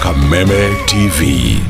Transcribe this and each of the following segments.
Kameme TV.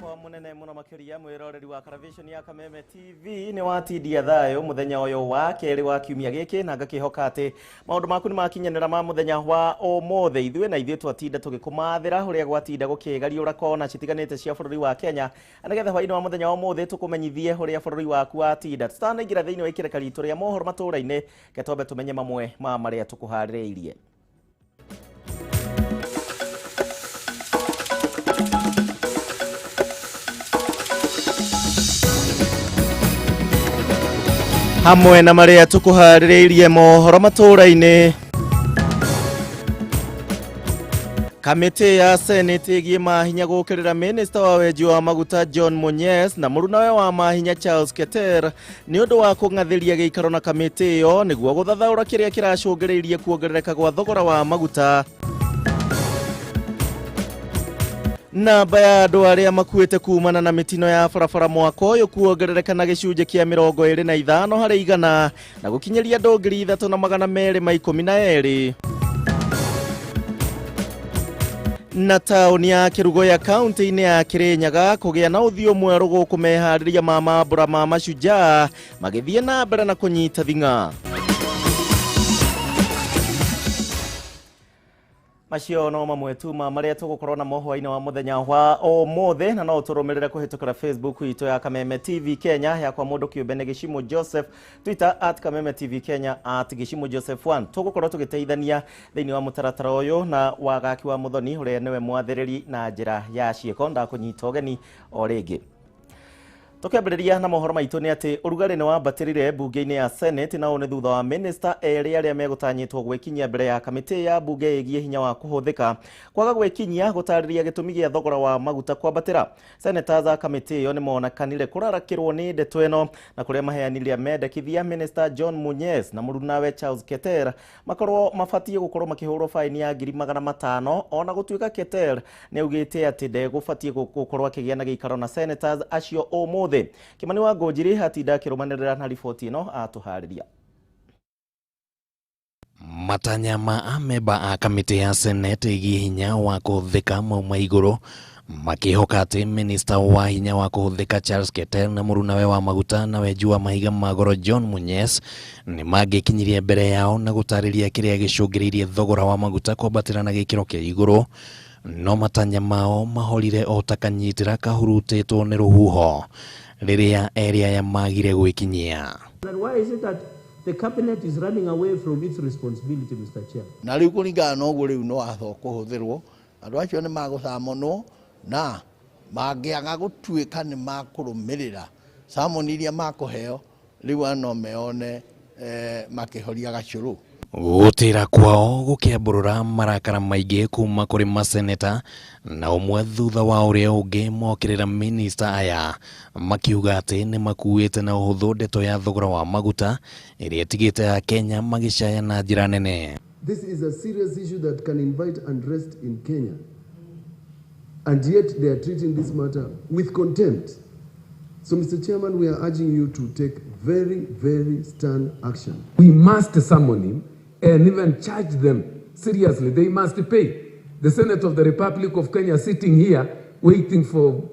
Kwa munene muna makiria mwiroreri wa television ya Kameme TV ni watidia thayo muthenya uyu wa keri wa kiumia giki na ngakihoka ati maundu maku ni makinyanira ma muthenya wa omothe ithwe na ithwe twatinda tugikumathira huria gwatinda gukigariura kona citiganite cia bururi wa Kenya anagetha hwaini wa muthenya wa omothe tukumenyithie huria bururi waku watinda tutanaingira thiini wa ikireka ritu ria mohoro maturaine getombe tumenye mamwe ma maria tukuhaririirie. Hamwe na maria tukuhaririirie mohoro maturaine. Kamite ya Senate igie mahinya gukirira Minister wa weji wa maguta John Munyes na murunawe wa mahinya Charles Keter ni undu wa kungathiria giikaro na kamite yo niguo guthathaura kiria kiracungiriirie kuongerereka gwa thogora wa maguta. Namba ya andu aria makuite kumana na mitino ya barabara mwaka uyu kuongerereka na gicunje kia 25 hari igana na gukinyeria andu 3,212. Na tauni ya Kirugo ya kaunti-ini ya Kirinyaga kugia na uthio mweru gukumehariria mambura ma mashujaa magithie na mbere na kunyita thinga. Macio no mamwe tu ma maria tugukorwo na mohwa-ini wa muthenya wa omothe na no turumirire kuhitukira Facebook ito ya Kameme TV Kenya ya kwa mundu kiumbe ni Gichimu Joseph, Twitter @Kameme TV Kenya @Gichimu Joseph 1. Tugukorwo tugiteithania thiini wa mutaratara uyu na wagaki wa muthoni uria niwe mwathiriri na njira ya cieko ndakunyita ugeni o ringi. Tukambiriria na mohoro maitu ni ati urugari ni wambatirire bunge-ini ya Senate na one thutha wa minister aria megutanyitwo gwekinyia mbere ya kamite ya bunge igie hinya wa kuhuthika kwaga gwekinyia gutariria gitumi gia thogora wa maguta kwambatira. Senators a kamite yo ni monakanire kurarakirwo ni ndeto eno na kuria maheaniria mendekithia Minister John Munyes na murunawe Charles Keter makorwo mafatie gukorwo makihurwo faini ya 500,000 ona gutuika Keter ni ugite ati ndegufatie gukorwo akigia na giikaro na senators acio omothe. Kimani wa Ngojiri hatinda kirumanirira na riboti ino atuhariria. Matanya ma ameba a kamite ya Senate igie hinya wa kuthika mauma iguru makihoka ati minister wa hinya wa kuthika Charles Keter na murunawe wa maguta na weji wa mahiga magoro John Munyes ni magikinyirie mbere yao na gutariria kiria gicungiriirie thogora wa maguta kwambatira na gikiro kia iguru. No matanya mao mahorire o takanyitira kahurutitwo ni ruhuho riria area ya magire gwikinyia. Why is it that the cabinet is running away from its responsibility, Mr. Chair? Na riu kuringana no guri no athoko huthirwo andu acio ni magucamonwo na mangiaga gutuika ni makurumirira samoni iria makuheo riu ano meone makihoria gacuru. Gutira kwao gukiamburura marakara maingi kuma kuri maseneta na umwe thutha wa uria ungi mokirira minister aya makiuga ati ni makuite na uhuthu ndeto ya thogora wa maguta iria tigite ya Kenya magicaya na njira nene. This is a serious issue that can invite unrest in Kenya, and yet they are treating this matter with contempt. So, Mr. Chairman, we are urging you to take very, very stern action. We must summon him and even charge them seriously. They must pay. The Senate of the Republic of Kenya sitting here waiting for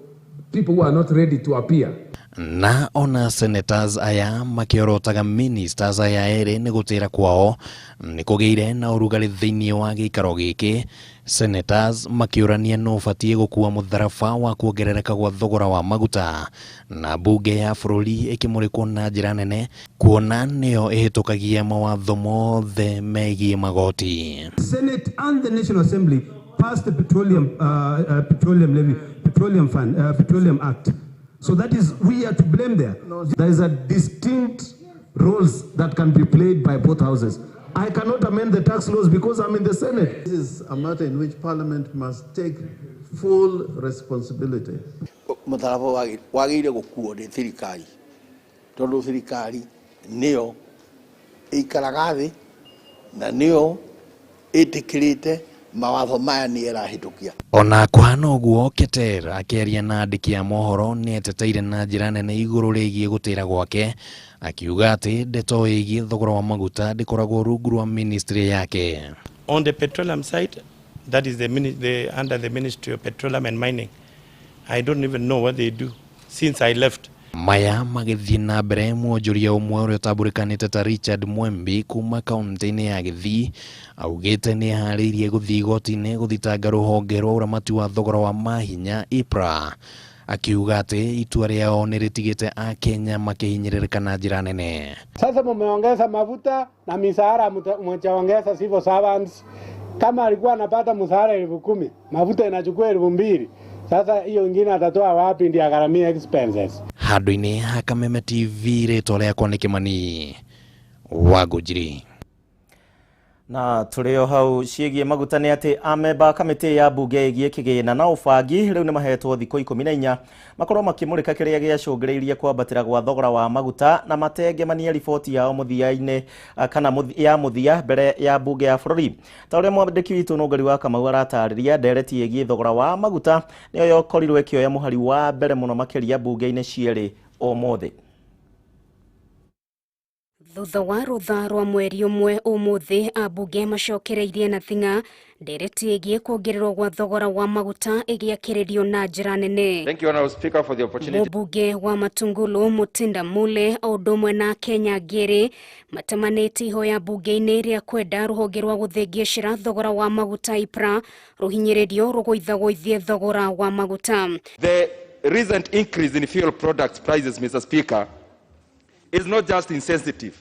people who are not ready to appear. na ona senators aya makiorotaga ministers aya ere ni gutira kwao ni kugeire na urugari thiini wa gikaro giki. Senators makiurania no batie gukua mutharaba wa kuongerereka gwa thogora wa maguta, na bunge ya bururi ikimurikwo na njira nene kuona niyo ihitukagia mawatho mothe megie magoti. Senate and the National Assembly passed the petroleum act. So that is, we are to blame there. There is a distinct roles that can be played by both houses. I cannot amend the tax laws because I'm in the Senate. This is a matter in which Parliament must take full responsibility. Mutharaba wagire gukuo ni thirikari. Tondu thirikari niyo ikaraga thi na niyo itikirite mawatho maya ni irahitukia. Ona kuhana uguo Keter akiaria na andiki a mohoro ni eteteire na njira nene iguru rigie gutira gwake, akiuga ati ndeto igie thogora wa maguta ndikoragwo rungu rwa ministry yake. On the petroleum side, that is under the Ministry of Petroleum and Mining. I don't even know what they do since I left. Maya magithii na mbere mwonjoria umwe uria utambulikanite ta Richard Mwembi kuma kaunti-ini ya Githii augite ni hariirie guthii igoti-ini guthitanga ruhonge rwa uramati wa thogora wa mahinya IPRA, akiuga ati itua riao ni ritigite a Kenya makihinyirika na njira nene. Sasa mumeongeza mafuta na misahara mtaongeza civil servants. Kama alikuwa anapata mshahara 10,000, mafuta inachukua 2,000. Sasa hiyo ingine atatoa wapi ndio agharamia expenses? Handu-ini ha Kameme TV rĩtwa rĩakwa nĩ Kĩmani wa Ngũnjiri. Na tulio hau ciĩgiĩ maguta nĩ atĩ amemba kamĩtĩ ya bunge ĩgiĩ kĩgĩna na ũbangi rĩu nĩ mahetwo thikũ 14 makorwo makĩmũrĩka kĩrĩa gĩacũngĩrĩirie kwambatĩra gwa thogora wa maguta na matengemania riboti yao mũthia-inĩ kana ya mũthia mbere ya bunge ya bũrũri. Ta ũrĩa mwandĩki witũ Nũngari wa Kamau aratarĩria, ndereti ĩgiĩ thogora wa maguta nĩyo yokorirwo ĩkĩoya mũhari wa mbere mũno makĩria bunge-inĩ cierĩ ũmũthĩ. Thutha wa rutha rwa mweri ũmwe ũmũthĩ ambunge macokereirie na thing'a ndereti ĩgiĩ kuongererwo gwa thogora wa maguta ĩgĩakĩrĩrio na njĩra nene. Thank you, Honorable Speaker, for the opportunity. Mũmbunge wa Matungulu Mutinda Mule o ũndũ ũmwe na Kenya Ngĩrĩ matemanĩte ihoya bunge-inĩ rĩa kwenda rũhonge rwa gũthĩngĩcĩra thogora wa maguta IPRA rũhinyĩrĩrio rũgũithagũithie thogora wa maguta. The recent increase in fuel products prices, Mr. Speaker, is not just insensitive,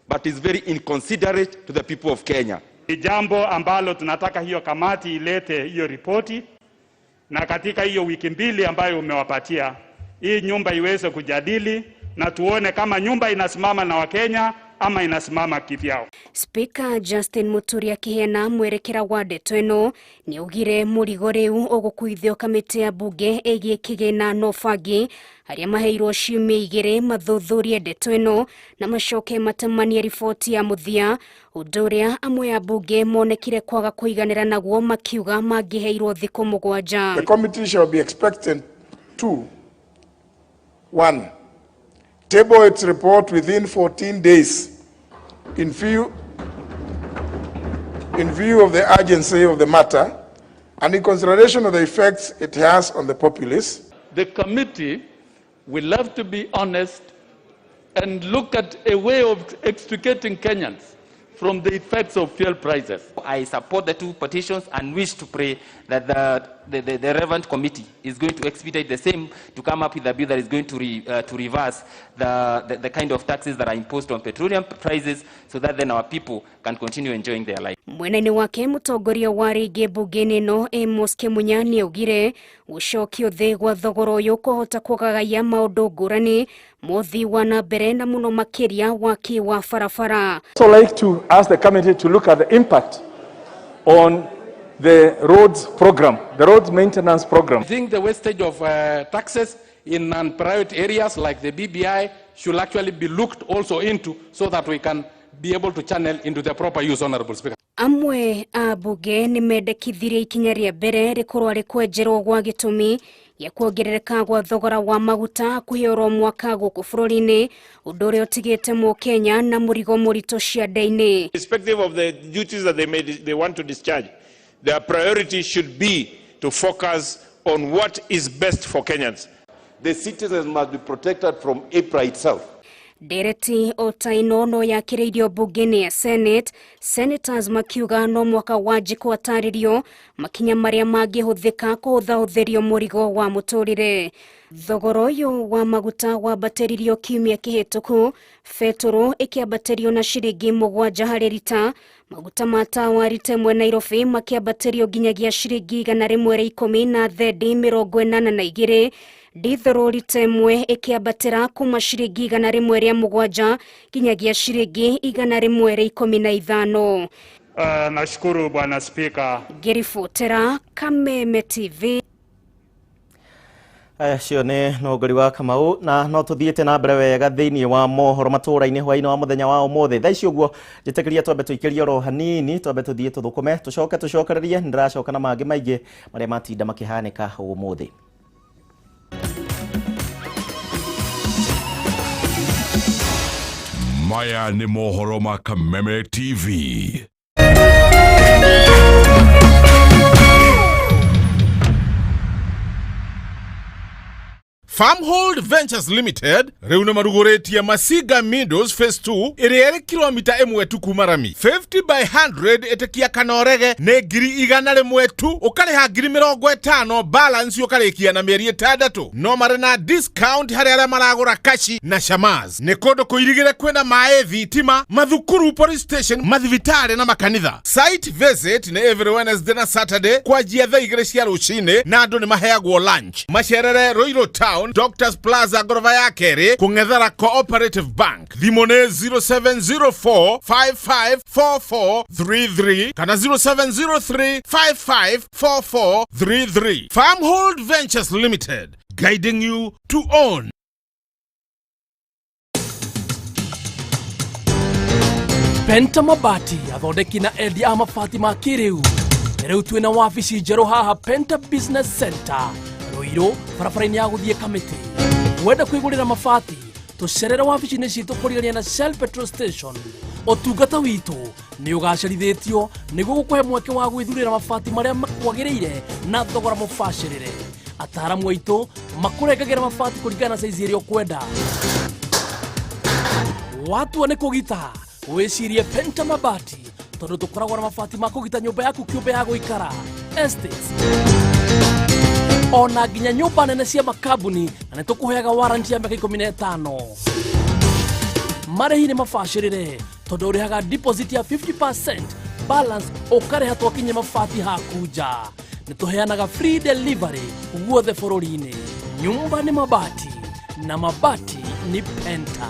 but is very inconsiderate to the people of Kenya. Ni jambo ambalo tunataka hiyo kamati ilete hiyo ripoti, na katika hiyo wiki mbili ambayo umewapatia, hii nyumba iweze kujadili na tuone kama nyumba inasimama na Wakenya ama inasimama kivyao. Speaker Justin Muturi akĩheana mwerekera wa ndeto ĩno nĩ augire mũrigo rĩu ũgũkuithio kamĩtĩ ya bunge ĩgiĩ kĩgĩna na ũbangi arĩa maheirwo ciumia 2 mathuthurie ndeto ĩno na macoke matemanie riboti ya mũthia, ũndũ ũrĩa amwe ya bunge monekire kwaga kũiganĩra naguo makiuga mangĩheirwo thikũ 7. The committee shall be expected to 1. Table its report within 14 days in view of the urgency of the matter and in consideration of the effects it has on the populace. The committee will have to be honest and look at a way of extricating Kenyans from the effects of fuel prices. I support the 2 petitions and wish to pray that the relevant committee is going to expedite the same to come up with a bill that is going to reverse the kind of taxes that are imposed on petroleum prices so that then our people can continue enjoying their life. Mwena-inĩ wake mũtongoria wa rĩngĩ bunge-inĩ ĩno Amos Kĩmunya nĩ augire gũcokio thĩ gwa thogora ũyũ kũhota kũgagaia maũndũ ngũrani mũthii wa na mbere na mũno makĩria waki wa barabara. So like to ask the committee to look at the impact on the roads program, the roads maintenance program. I think the wastage of taxes in non-priority areas like the BBI should actually be looked also into so that we can be able to channel into the proper use, Honorable Speaker. Amwe a bunge nĩ mendekithirie ikinya rĩa mbere rĩkorwo rĩkwenjerwo gwa gĩtũmi gĩa kuongerereka gwa thogora wa maguta kũhiũrwo mwaka gũkũ bũrũri-inĩ, ũndũ ũrĩa ũtigĩte Mũkenya na mũrigo mũritũ ciande-inĩ. Irrespective of the duties that they want to discharge, their priority should be to focus on what is best for Kenyans. The citizens must be protected from IPRA itself. Dereti Otaino no yakireirio bungeni ya Senate, Senators makiuga no mwaka wajiko ataririo makinya maria mangĩhũthĩka kũhũthahũthĩrio mũrigo wa mũtũrĩre. Thogoro ũyũ wa maguta wambatĩririo kiumia kĩhĩtũku, betũrũ ĩkĩambatĩrio na ciringi 7 harĩ lita, maguta ma tawa rita ĩmwe Nairobi makĩambatĩrio nginyagia ciringi 110 na thendi 82, dithero rita ĩmwe ĩkĩambatĩra kuma ciringi 107 nginyagia ciringi 115. Nashukuru Bwana Spika. Ngĩribotera Kameme TV. Cio nĩ nũngũri wa Kamau na no tũthiĩte na mbere wega thĩinĩ wa mohoro matũra-inĩ hwaĩ-inĩ wa mũthenya wa ũmũthĩ. Thaa ici ũguo njĩtĩkĩria twambe tũikĩrie oro hanini, twambe tũthiĩ tũthũkũme tũcokererie. Nĩndĩracoka na mangĩ maingĩ marĩa matinda makĩhanĩka ũmũthĩ. Maya nĩ mohoro ma Kameme TV. Farmhold Ventures Limited rĩu nĩmarugũrĩtie Masiga Meadows Phase 2 ĩrĩa ĩrĩ kilomita 1 tu kuma Rami. 50 by 100 ĩtĩkia kanorege nĩ 100,000 tu, ũkarĩha 50,000 balance ũkarĩkia na mĩeri 6. No marĩ na discount harĩ arĩa maragũra kashi na shamaz. Nĩ kũndũ kũirigĩre kwĩna maĩ, thitima, mathukuru, police station, mathibitarĩ na makanitha. Site visit nĩ every Wednesday na Saturday kwanjia thaa 2 cia rũcinĩ na andũ nĩmaheagwo lunch. Macerere Royal Town, Doctors Plaza ngorofa ya kerĩ, kũng'ethera Cooperative Bank. Thimũ nĩ 0704554433 kana 0703554433. Farmhold Ventures Limited, guiding you to own. Penta Mabati athondeki na endia a mabati ma kĩrĩu. Rĩu twĩna wabici njerũ haha Penta Business Center, Ruiru, barabara-inĩ ya gũthiĩ Kamĩtĩ. Wenda kwĩgũrĩra mabati, tũcerere wabici-inĩ citũ kũrigania na Shell Petrol Station. Ũtungata witũ nĩ ũgacĩrithĩtio nĩguo gũkũhe mweke wa gwĩthurĩra mabati marĩa makwagĩrĩire na thogora mũbacĩrĩre. Ataaramu aitũ makũrengagĩra mabati kũringana na size ĩrĩa ũkwenda. Watua nĩ kũgita, wĩcirie Penta Mabati, tondũ tũkoragwo na mabati ma kũgita nyũmba yaku kĩũmbe ya gũikara, estates, ona nginya nyũmba nene cia makambuni, na nĩ tũkũheaga warranty ya mĩaka 15. Marĩhi nĩ mabacĩrĩre, tondũ ũrĩhaga deposit ya 50%, balance ũkarĩha twakinye mabati haku nja. Nĩ tũheanaga free delivery guothe bũrũri-inĩ. Nyũmba nĩ mabati na mabati ni Penta.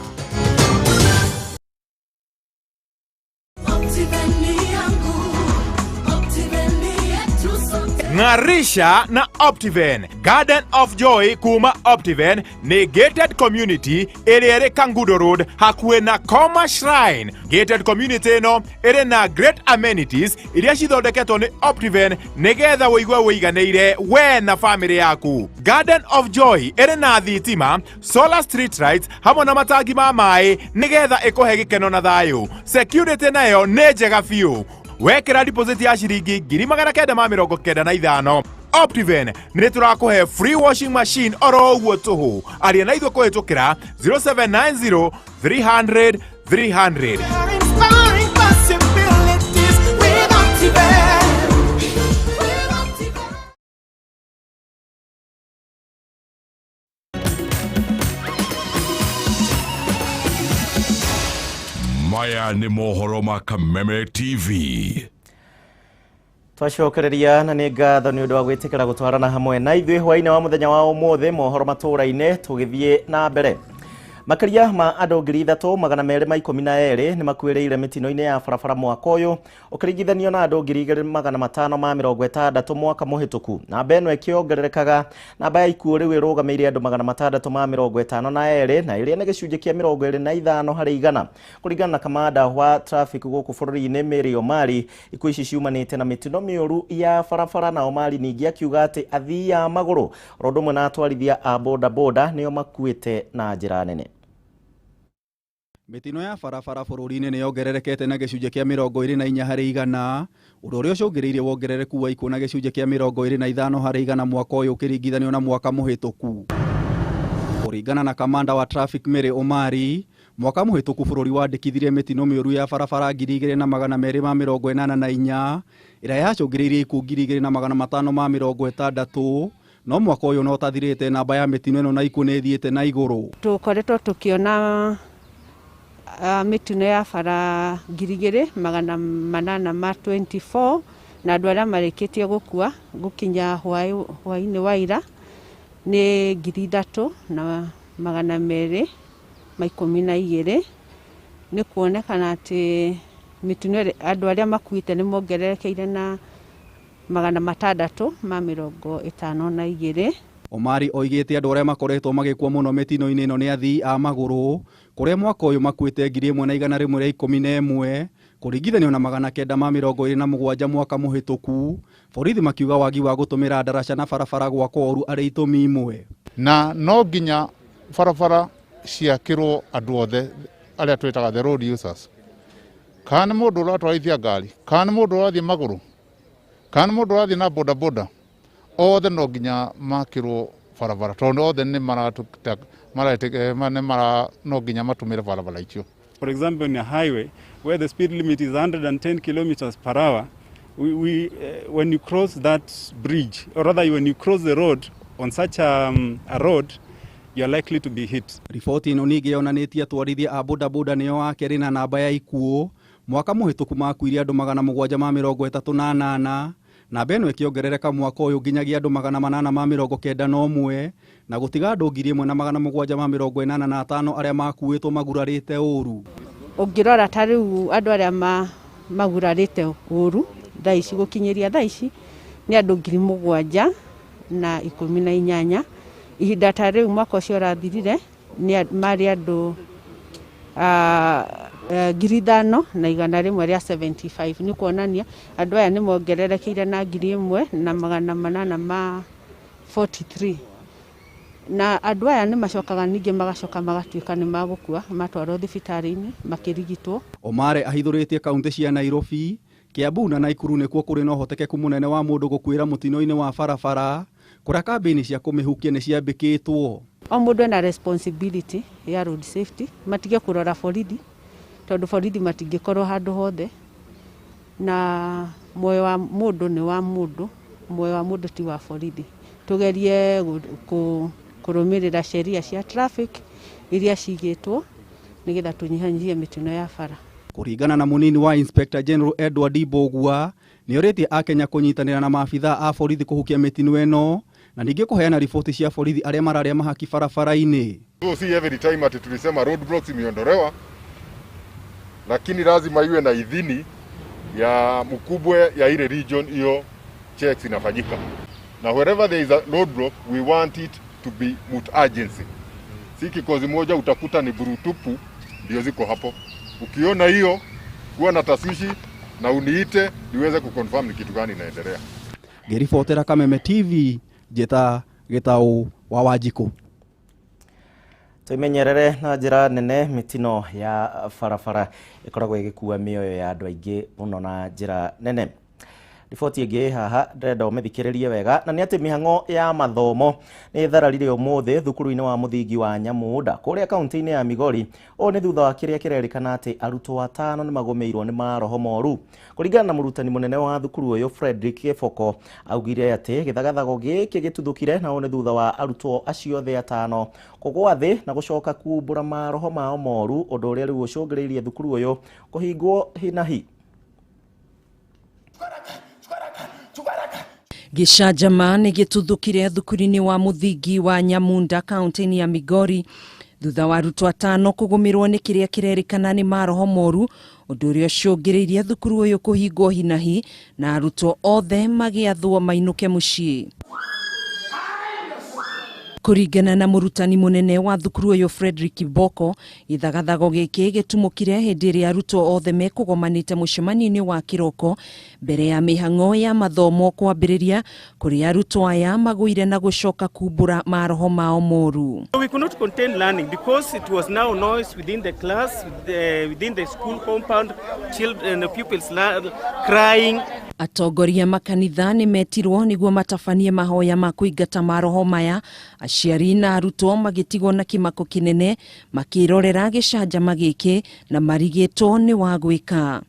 Ng'arisha na Optiven. Garden of Joy kuma Optiven ni gated community ĩrĩa ĩrĩ Kangudo Road hakuhĩ na Koma Shrine. Gated community ĩno ĩrĩ na great amenities iria cithondeketwo nĩ Optiven nĩgetha wĩigue wĩiganĩire we na family yaku. Garden of Joy ĩrĩ na thitima, solar street lights hamwe na matangi ma maĩ nĩgetha ĩkũhe gĩkeno na thayũ. Security nayo nĩ njega biũ. Wekera deposit ya shiringi 995. Optiven nĩ tũrakũhe free washing machine oro ũguo tũhũ. Aria na ithuĩ kũhĩtũkĩra 0790 300 300. Maya nĩ mohoro ma Kameme TV. Twacokereria na nĩ ngatho nĩ ũndũ wa gwĩtĩkĩra gũtwarana hamwe na ithuĩ hwaĩ-inĩ wa mũthenya wa ũmũthĩ mohoro matũra-inĩ tũgĩthiĩ na mbere. Makĩria ma andũ 3,212 nĩ makuĩrĩire mĩtino-inĩ ya barabara mwaka ũyũ ũkĩringithanio na andũ 2,560 mwaka mũhĩtũku. Namba ĩno ĩkĩongererekaga, namba ya ikuũ rĩu ĩrũgamĩire andũ 652 na ĩrĩa nĩ gĩcunjĩ kĩa 25 harĩ 100. Kũringana na kamanda wa traffic gũkũ bũrũri-inĩ Mary Omari, ikuũ ici ciumanĩte na mĩtino mĩũru ya barabara. Na Omari ningĩ akiuga atĩ athii a magũrũ oro ũndũ ũmwe na atwarithia a bodaboda nĩo makuĩte na njĩra nene. Mĩtino ya barabara bũrũri-inĩ nĩ yongererekete na gĩcunjĩ kĩa 24 harĩ 100, ũndũ ũrĩa ũcũngĩrĩirie wongerereku wa ikuũ na gĩcunjĩ kĩa 25 harĩ 100 mwaka ũyũ ũkĩringithanio na mwaka mũhĩtũku. Kuringana na kamanda wa traffic Mary Omari, mwaka muhituku bururi wandikithirie mitino mioru ya barabara 2284 ira yacungiriirie ikuũ 2560, no mwaka uyu no tathirite namba ya mitino ino na ikuũ ni thiite na iguru. Tukoretwo tukiona mitino ya bara 2824 na andu aria marikitie gukua gukinya hwaini wa ira ni 3212 ni kuonekana ati mitino andu aria makuite ni mongererekeire na 652. Omari oigite andu aria makoretwo magikua muno mitino-ini ino ni athii a maguru, kuria mwaka uyu makuite 1111 kuringithanio na 927 mwaka muhituku. Borithi makiuga wagi wa gutumira ndaraca na barabara gwakwo oru ari itumi imwe, na no nginya barabara ciakirwo andu othe aria twitaga the road users. Kana mundu uratwarithia ngari, kana mundu urathie maguru, kana mundu urathie na boda boda, othe no nginya makirwo barabara tondu othe ni no nginya matumire barabara icio. For example, on a highway where the speed limit is 110 kilometers per hour, when you cross that bridge, or rather when you cross the road on such a road, you are likely to be hit. Ripoti ino ningi yonanitie atwarithia a boda boda niyo akeri na namba ya ikuũ. Mwaka muhituku makuirie andu 738, namba ino ikiongerereka mwaka uyu nginyagia andu 891 na gutiga andu 1785 aria makuitwo magurarite uru. Ungirora ta riu andu aria magurarite uru thaici gukinyiria thaici ni andu 7018. Ihinda ta riu mwaka ucio rathirire ni mari andu 5,175. ni kuonania andu aya ni mongererekeire na 1,843. na andu aya ni macokaga ningi magacoka magatuika ni magukua matwarwo thibitari-ini makirigitwo. Omare ahithuritie kaunti cia Nairobi, Kiambu na Nakuru nikuo kuri no hotekeku munene wa mundu gukwira mutino-ini wa barabara, kuria kambini cia kumihukia ni ciambikitwo. O mundu ena responsibility ya road safety, matige kurora borithi tondu borithi matingikorwo handu hothe, na moyo wa mundu ni wa mundu, moyo wa mundu ti wa borithi. Tugerie kurumirira sheria cia traffic iria cigitwo nigetha tunyihanyihie mitino ya bara. Kuringana na munini wa Inspector General Edward Ibogua, ni oritie akenya kunyitanira na maafitha a borithi kuhukia mitino eno na ningi kuheana ripoti cia borithi aria mararia mahaki barabara-ini. So si every time ati tulisema roadblocks imeondolewa, lakini lazima iwe na idhini ya mkubwa ya ile region hiyo checks inafanyika. Na wherever there is a roadblock, we want it to be with urgency. Si kikozi moja utakuta ni burutupu ndio ziko hapo. Ukiona hiyo kuwa na taswishi na uniite niweze kuconfirm ni kitu gani inaendelea. Ngiribotera Kameme TV, Jeta Gitau wa Wanjiku. Tuimenyerere na njira nene mitino ya barabara ikoragwo igikua mioyo ya andu aingi muno na njira nene. Riboti ingi haha ndenda umithikiririe wega na ni ati mihango ya mathomo ni thararire umuthi thukuru-ini wa muthingi wa Nyamunda kuria kaunti-ini ya Migori. O ni thutha wa kiria kirerikana ati arutwo 5 ni magomeirwo ni maroho moru. Kuringana na murutani munene wa thukuru uyu Frederick Kefoko, augire ati githagathago giki gituthukire na o ni thutha wa arutwo acio the 5 kugwa thi na gucoka kumbura maroho mao moru, undu uria riu ucungiriirie thukuru uyu kuhingwo hinahi. Gicanjama nĩ gĩtuthũkire thukuru-inĩ wa muthingi wa Nyamunda kaunti-inĩ ya Migori thutha wa arutwo 5 kũgũmĩrwo nĩ kĩrĩa kĩrerĩkana nĩ maroho moru, ũndũ ũrĩa ũcũngĩrĩirie thukuru ũyũ kũhingwo hinahi na arutwo othe magĩathwo mainũke mũciĩ. Kuringana na murutani munene wa thukuru uyu Frederick Kiboko, ithagathago giki gitumukire hindi ria arutwo othe mekugomanite mucemanio-ini wa kiroko mbere ya mihango ya mathomo kwambiriria kuri arutwo aya maguire na gucoka kumbura maroho mao moru. We could not contain learning because it was now noise within the class, within the school compound, children, pupils crying. Atongoria makanitha nĩ metirwo nĩguo matabanie mahoya ma kũingata maroho maya, aciari na arutwo magĩtigwo na kĩmako kĩnene makĩrorera gĩcanjama gĩkĩ na marigĩtwo nĩ wa gwĩka.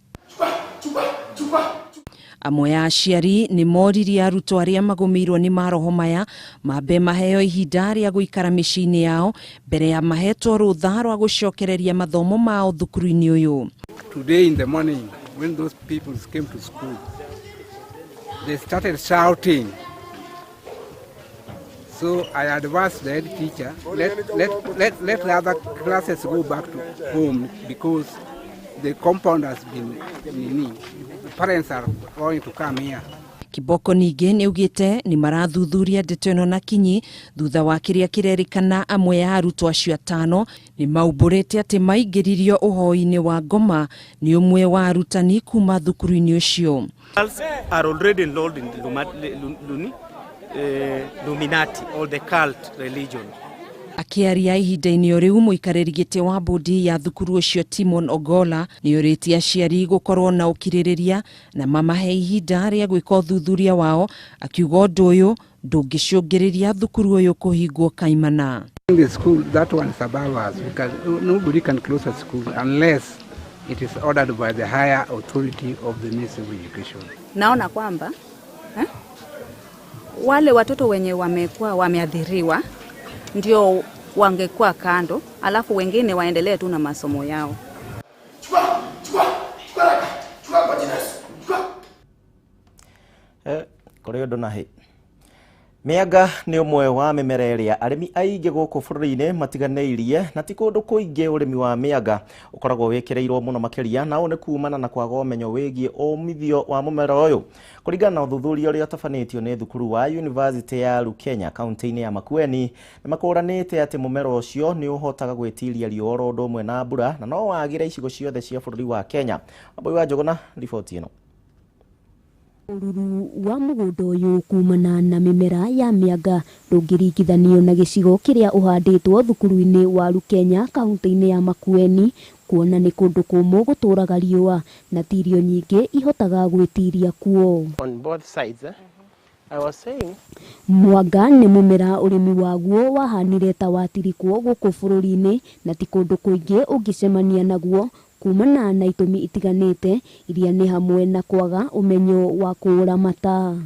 Amwe ya aciari nĩ moririe arutwo arĩa magũmĩirwo nĩ maroho maya mambe maheo ihinda rĩa gũikara mĩciĩ-inĩ yao mbere ya mahetwo rũtha rwa gũcokereria mathomo mao thukuru-inĩ ũyũ. Today in the morning when those people came to school, they started shouting. So I advised the head teacher, let the other classes go back to home because the compound has been the parents are going to come here. Kiboko ningĩ nĩ ugĩte nĩ marathuthuria ndeto ĩno na kinyi thutha wa kĩrĩa kĩrerĩkana amwe ya arutwo acio atano nĩ maumbũrĩte atĩ maingĩririo ũhoi-inĩ wa ngoma nĩ ũmwe wa arutani kuma thukuru-inĩ ũcio. Girls are already enrolled in the Illuminati or the cult religion. Akiaria ihinda-inĩ o rĩu mũikarĩri gĩtĩ wa bodi ya thukuru ũcio Timon Ogola nĩ orĩtie aciari gũkorwo na ũkirĩrĩria na mamahe ihinda rĩa gwĩka ũthuthuria wao, akiuga ũndũ ũyũ ndũngĩcũngĩrĩria thukuru ũyũ kũhingwo kaimana. In the school, that one is above us because nobody can close a school unless it is ordered by the higher authority of the Ministry of Education. Naona kwamba wale watoto wenye wameadhiriwa ndio wangekuwa kando, alafu wengine waendelee tu na masomo yao. Kore ũndũ na hĩ. Mĩanga nĩ ũmwe wa mĩmera ĩrĩa arĩmi aingĩ gũkũ bũrũri-inĩ matiganĩirie na ti kũndũ kũingĩ ũrĩmi wa mĩanga ũkoragwo wĩkĩrĩirwo mũno makĩria, na ũũ nĩ kumana na kwaga ũmenyo wĩgiĩ ũmithio wa mũmera ũyũ. Kũringana na ũthuthuria ũrĩa ũtabanĩtio nĩ thukuru wa University ya Rukenya kaunti-inĩ ya Makueni, nĩ makũranĩte atĩ mũmera ũcio nĩ ũhotaga gwĩtiria riũa oro ũndũ ũmwe na mbura na no wagĩre icigo ciothe cia bũrũri wa Kenya. Wambui wa Njũgũna riboti ĩno. Ũruru wa mũgũnda ũyũ kumana na mĩmera ya mĩanga ndũngĩringithanio na gĩcigo kĩrĩa ũhandĩtwo thukuru-inĩ wa Rukenya kaunti-inĩ ya Makueni, kuona nĩ kũndũ kũmũ gũtũraga riũa na tirio nyingĩ ihotaga gwĩtiria kuo. On both sides, I was saying mwanga nĩ mũmera ũrĩmi waguo wahanire ta watirikwo gũkũ bũrũri-inĩ na ti kũndũ kũingĩ ũngĩcemania naguo kumana na itũmi itiganĩte iria nĩ hamwe na kwaga ũmenyo wa kũũramata.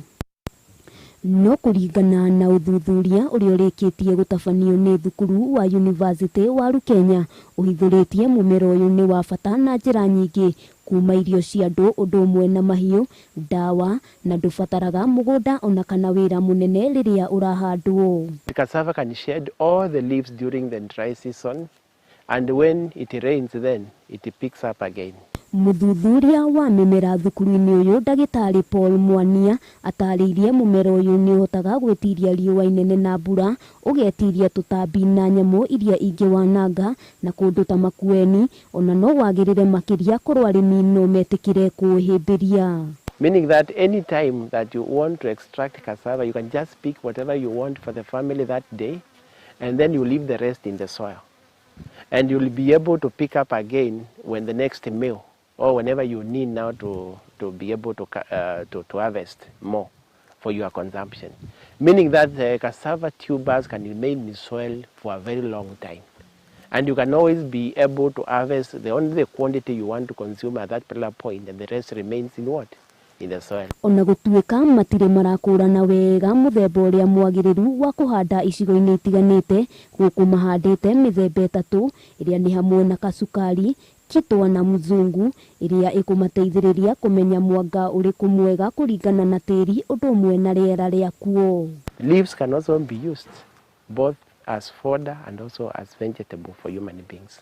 No kũringana na ũthuthuria ũrĩa ũrĩkĩtie gũtabanio nĩ thukuru wa University wa Rukenya, ũhithũrĩtie mũmera ũyũ nĩ wa bata na njĩra nyingĩ, kuma irio cia andũ ũndũ ũmwe na mahiũ, ndawa na ndũbataraga mũgũnda ona kana wĩra mũnene rĩrĩa ũrahandwo. the cassava can shed all the leaves during the dry season, and when it rains then it picks up again. Mũthuthuria wa mĩmera thukuru-inĩ ũyũ ndagĩtarĩ Paul Mwania atarĩirie mũmera ũyũ nĩ ũhotaga gwĩtiria riũa inene na mbura, ũgetiria tũtambi na nyamũ iria ingĩwananga na kũndũ ta Makueni ona no wagĩrĩre makĩria kũrĩ arĩmi no metĩkĩre kũũhĩmbĩria. Meaning that any time that you want to extract cassava, you can just pick whatever you want for the family that day, and then you leave the rest in the soil. And you'll be able to pick up again when the next meal, or whenever you need now to be able to harvest more for your consumption. Meaning that the cassava tubers can remain in soil for a very long time. And you can always be able to harvest only the quantity you want to consume at that particular point, and the rest remains in what? In the soil. Ona gũtuĩka matirĩ marakũrana wega mũthemba ũrĩa mwagĩrĩru wa kũhanda icigo-inĩ itiganĩte, gũkũ mahandĩte mĩthemba ĩtatũ ĩrĩa nĩ hamwe na kasukari, kitwa na mzungu iria ikumateithĩrĩria kũmenya mwanga ũrĩkũ mwega kũringana na tĩri ũndũ ũmwe na rĩera rĩa kuo. Leaves can also be used both as fodder and also as vegetable for human beings.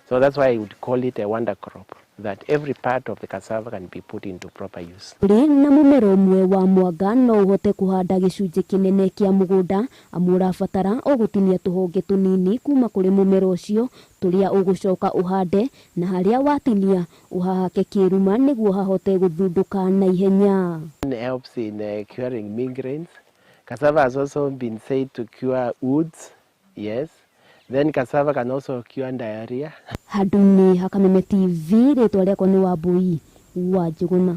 So that's why I would call it a wonder crop, that every part of the cassava can be put into proper use. Ũrĩ na mũmera ũmwe wa mwanga no ũhote kũhanda gĩcunjĩ kĩnene kĩa mũgũnda, amu ũrabatara ũgũtinia tũhonge tũnini kuma kũrĩ mũmera ũcio tũrĩa ũgũcoka ũhande, na harĩa watinia ũhahake kĩruma nĩguo hahote gũthundũka na ihenya. It helps in curing migraines. Cassava has also been said to cure woods, yes. Then cassava can also cure diarrhea. Handũ-inĩ ha Kameme TV, rĩtwa rĩakwa nĩ Wambui wa Njũgũna.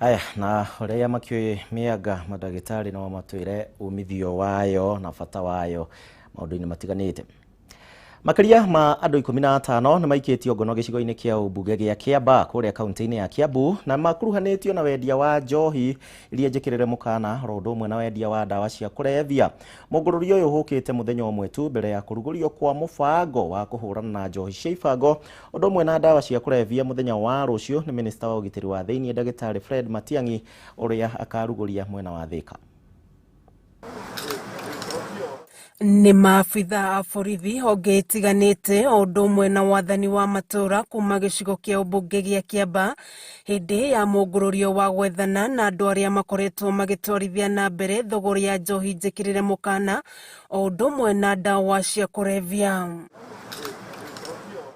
Aya, na uria makio miaga madagitari no matwire umithio wayo na bata wayo maundu-ini matiganite. Makaria ma andu 15 ni maikitio ngono gicigo-ini kia ubunge gia Kiamba kuria kaunti-ini ya Kiambu na makuruhanitio na wendia wa njohi iria njikirire mukana rondu umwe na wendia wa dawa cia kulevya. Mugururio uyu hukite muthenya umwe tu mbere ya kurugurio kwa mubango wa kuhurana na njohi cia ibango undu umwe na dawa cia kulevya muthenya wa rucio ni minister wa ugitiri wa thiini Dagitari Fred Matiang'i uria akaruguria mwena wa Thika. Ni maabitha a borithi honge itiganite o ũndũ ũmwe na wathani wa matura kuma gĩcigo kĩa ũmbunge gĩa Kiamba hĩndĩ ya mũngũrũrio wa gwethana na andũ arĩa makoretwo magĩtwarithia na mbere thogora ya njohi njĩkĩrĩre mũkana o ũndũ ũmwe na ndawa cia kũrebia.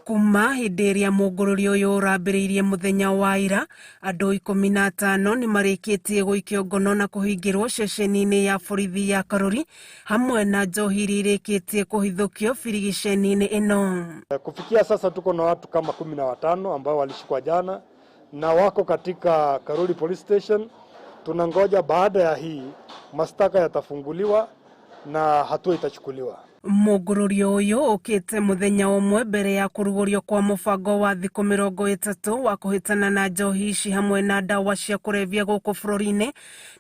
Kuma hĩndĩ ĩrĩa mũngũrũrio ũyũ ũrambĩrĩirie mũthenya wa ira, andũ 15 nĩ marĩkĩtie gũikio ngono na kũhingĩrwo ceceni-inĩ ya borithi ya Karuri hamwe na njohi iria irĩkĩtie kũhithũkio birigiceni-inĩ ĩno. Kufikia sasa tuko na watu kama 15 ambao walishikwa jana na wako katika Karuri Police Station. Tunangoja baada ya hii mashtaka yatafunguliwa na hatua itachukuliwa. Mũngũrũrio ũyũ ũkĩte mũthenya ũmwe mbere ya kũrugũrio kwa mũbango wa thikũ 30 wa kũhĩtana na njohi ici hamwe na ndawa cia kũrebia gũkũ bũrũri-inĩ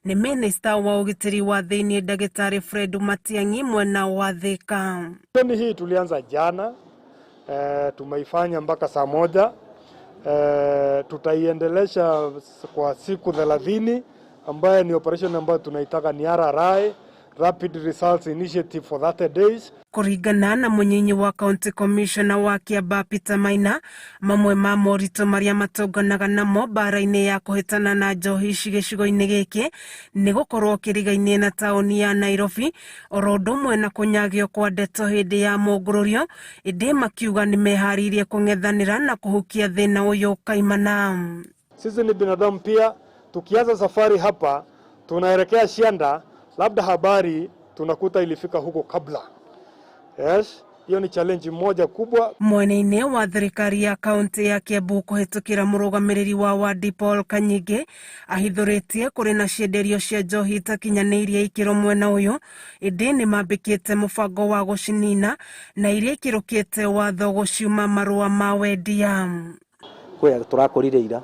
nĩ minister wa ugitiri wa thiini Dagitari Fred Matiang'i mwena wa Thika. Toni hii tulianza jana, tumeifanya mpaka saa 1. Tutaiendelesha kwa siku 30 ambayo ni operation ambayo tunaitaka ni RRI, Rapid Results Initiative for 30 days. Kũringana na mũnyinyi wa County Commissioner wa Kiamba Peter Maina, mamwe ma moritũ marĩa matonganaga namo bara-inĩ ya kũhĩtana na njohi ici gĩcigo-inĩ gĩkĩ nĩ gũkorwo kĩriga-inĩ na taũni ya Nairobi oro ũndũ ũmwe na kũnyagio kwa ndeto hĩndĩ ya mũngũrũrio, ĩndĩ makiuga nĩ meharĩirie kũng'ethanĩra na kũhukia thĩna ũyũ kaimana. Sisi ni binadamu pia, tukianza safari hapa tunaelekea Shianda, labda habari tunakuta ilifika huko kabla. Yes, hiyo ni challenge moja kubwa. Mwena-inĩ wa thirikari ya kaunti ya Kiambu kũhĩtũkĩra mũrũgamĩrĩri wa wadi Paul Kanyige ahithũrĩtie kũrĩ na cienderio cia njohi itakinyanĩirie ikĩro mwena ũyũ, ĩndĩ nĩ mambĩkĩte mũbango wa gũcinina na iria ikĩrũkĩte watho gũciuma marũa ma wendia. Kwĩ tũrakũrire ira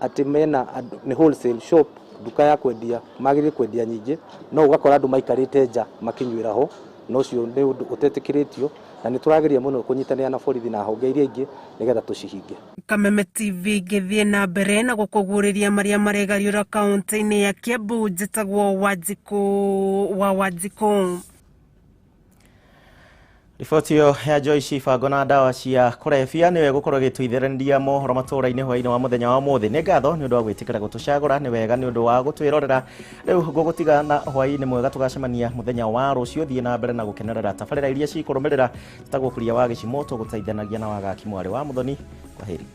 atĩ mena nĩ wholesale shop, duka ya kwendia magĩrĩire kwendia nyingĩ, no ũgakora andũ maikarĩte nja makinyuĩra ho, no ũcio nĩ ũndũ ũtetĩkĩrĩtio na nĩ tũrageria mũno kũnyitanĩra na borithi na honge iria ingĩ nĩgetha tũcihinge. Kameme TV gĩthiĩ na mbere na gũkũguũrĩria marĩa maregariũra kaunti-inĩ ya Kiambu. Njĩtagwo Wanjikũ. Riboti yo ya Joyce ibango na ndawa cia kũrebia nĩwe gũkorwo gĩtũitherania mohoro matũra-inĩ hwaĩ-inĩ wa mũthenya wa ũmũthĩ. Nĩ ngatho nĩ ũndũ wa gwĩtĩkĩra gũtũcagũra, nĩ wega nĩ ũndũ wa gũtwĩrorera. Rĩu ngũgũtiga na hwaĩ-inĩ mwega, tũgacemania mũthenya wa rũciũ. Thiĩ na mbere na gũkenerera tabarĩra iria cikũrũmĩrĩra. Njĩtagwo Kuria wa Gichimu, tũgũteithanagia na wagaki mwarĩ wa Mũthoni. Kwaheri.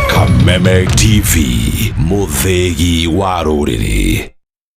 Kameme TV, muthegi wa rũrĩrĩ.